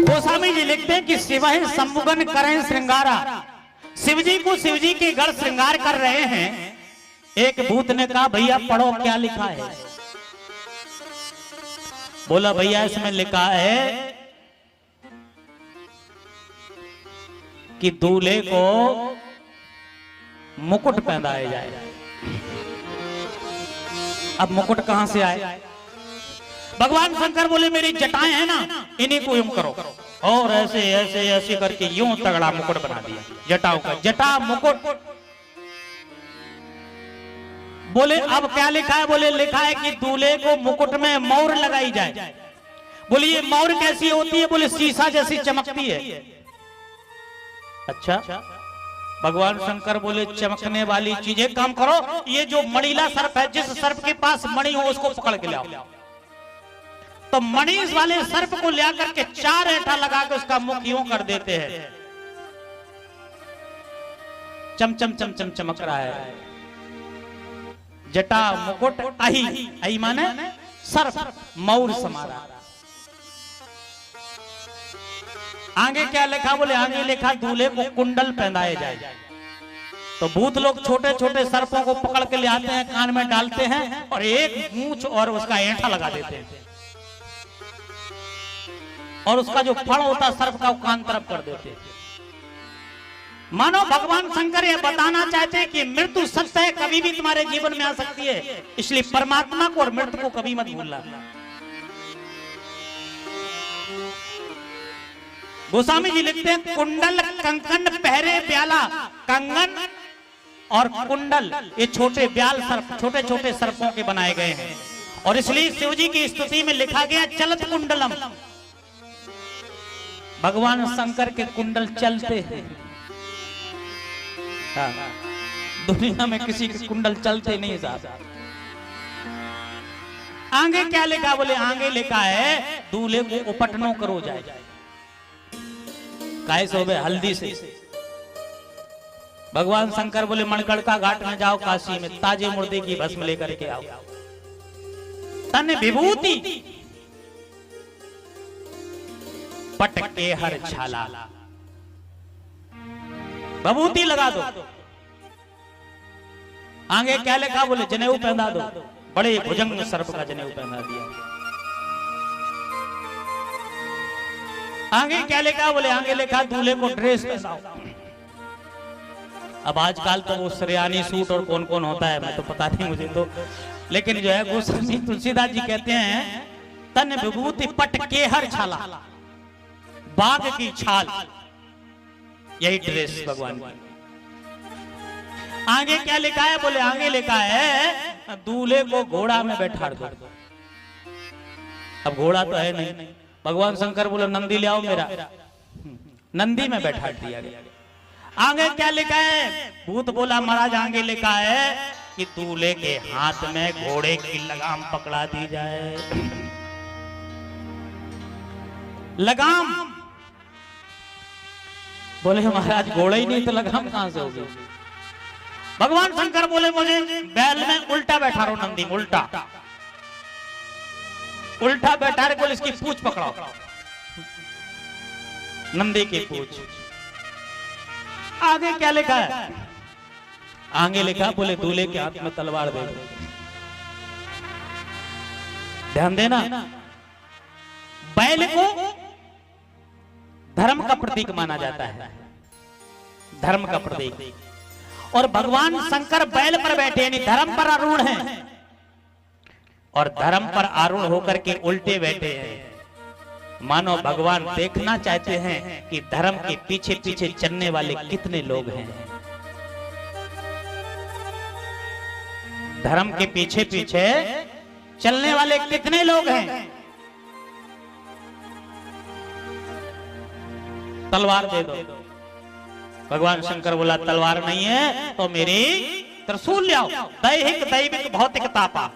गोस्वामी जी लिखते हैं कि शिवहि सम्मुगन करें श्रृंगारा, शिव जी को शिव जी के गढ़ श्रृंगार कर रहे हैं। एक भूत ने कहा भैया पढ़ो क्या लिखा है। बोला भैया इसमें लिखा है कि दूल्हे को मुकुट पहनाया जाए। अब मुकुट कहां से आए? भगवान शंकर बोले मेरी जटाएं हैं ना, इन्हीं को यूं करो, और ऐसे ऐसे ऐसे करके यूं तगड़ा मुकुट बना दिया जटाओं का, जटा मुकुट। बोले अब क्या लिखा है? बोले लिखा है कि दूल्हे को मुकुट में मोर लगाई जाए। बोले ये मोर कैसी होती है? बोले शीशा जैसी चमकती है। अच्छा, भगवान शंकर बोले चमकने वाली चीजें काम करो, ये जो मणिला सर्प है, जिस सर्प के पास मणि हो उसको पकड़ के लाओ। तो मणि वाले सर्प को ले करके 4 ऐंठा लगा के उसका मुख यूं कर देते हैं, चम चम चम चम चमक रहा है। जटा मुकुट अहि, अहि माने सर्प, मौर समारा। आगे क्या लिखा? बोले आगे लिखा दूल्हे को कुंडल पहनाए जाए। तो भूत लोग छोटे छोटे सर्पों को पकड़ के ले आते हैं, कान में डालते हैं और एक मूंछ और उसका ऐंठा लगा देते हैं, और उसका जो फण होता है सर्प का वो कान तरफ कर देते हैं। मानो भगवान शंकर ये बताना चाहते हैं कि मृत्यु सत्य है, कभी भी तुम्हारे जीवन में आ सकती है, इसलिए परमात्मा को और मृत्यु को कभी मत भूलना। गोस्वामी जी लिखते हैं कुंडल कंकन पहरे ब्याला, कंगन और कुंडल ये छोटे ब्याल सर्प, छोटे छोटे सर्पों के बनाए गए हैं, और इसलिए शिव जी की स्तुति में लिखा गया चलत कुंडलम। भगवान शंकर के कुंडल चलते हैं। दुनिया में किसी के कुंडल चलते नहीं साहब। आगे क्या लिखा? बोले आगे लिखा है दूल्हे को उपटनो करो जाए। काय सोबे हल्दी से। भगवान शंकर बोले मणिकर्णिका घाट में जाओ, काशी में ताजे मुर्दे की भस्म लेकर के आओ, तन विभूति पटके हर छाला, विभूति लगा दो। आगे क्या लिखा? बोले जनेऊ पहना दो। बड़े भुजंग सर्प का जनेऊ पहना दिया। आगे क्या लिखा? बोले आगे लिखा दूल्हे को ड्रेस पहनाओ। अब आजकल तो वो सरियानी सूट और कौन कौन होता है मैं तो पता नहीं मुझे तो, लेकिन जो है गोस्वामी तुलसीदास जी कहते हैं तन विभूति पट के हर छाला, बाघ की छाल, यही ड्रेस भगवान की। आगे क्या लिखा है? बोले आगे लिखा है दूल्हे को घोड़ा में बैठा दो। अब घोड़ा तो है नहीं, भगवान शंकर बोले नंदी ले आओ मेरा, नंदी में बैठा दिया गया। आगे क्या लिखा है? भूत बोला महाराज आगे लिखा है कि दूल्हे के हाथ में घोड़े की लगाम पकड़ा दी जाए। लगाम? बोले महाराज घोड़ा ही नहीं तो लगाम कहां से होगी? भगवान शंकर बोले मुझे बैल में उल्टा बैठा रहो, नंदी में उल्टा उल्टा बैठा रहे। बोले इसकी पूंछ पकड़ाओ, नंदी की पूंछ। आगे क्या लिखा है? आगे लिखा बोले दूल्हे के हाथ में तलवार दे दो। ध्यान देना, बैल को धर्म का प्रतीक माना जाता है, धर्म का प्रतीक। और भगवान शंकर बैल पर बैठे यानी धर्म पर आरूढ़ हैं, और धर्म पर आरूढ़ होकर के उल्टे बैठे हैं। मानो भगवान देखना चाहते हैं कि धर्म के पीछे पीछे चलने वाले कितने लोग हैं, धर्म के पीछे पीछे चलने वाले कितने लोग हैं। तलवार दे दो। भगवान शंकर बोला तलवार नहीं है तो मेरी त्रिशूल ले आओ। दैहिक दैविक भौतिक तापा,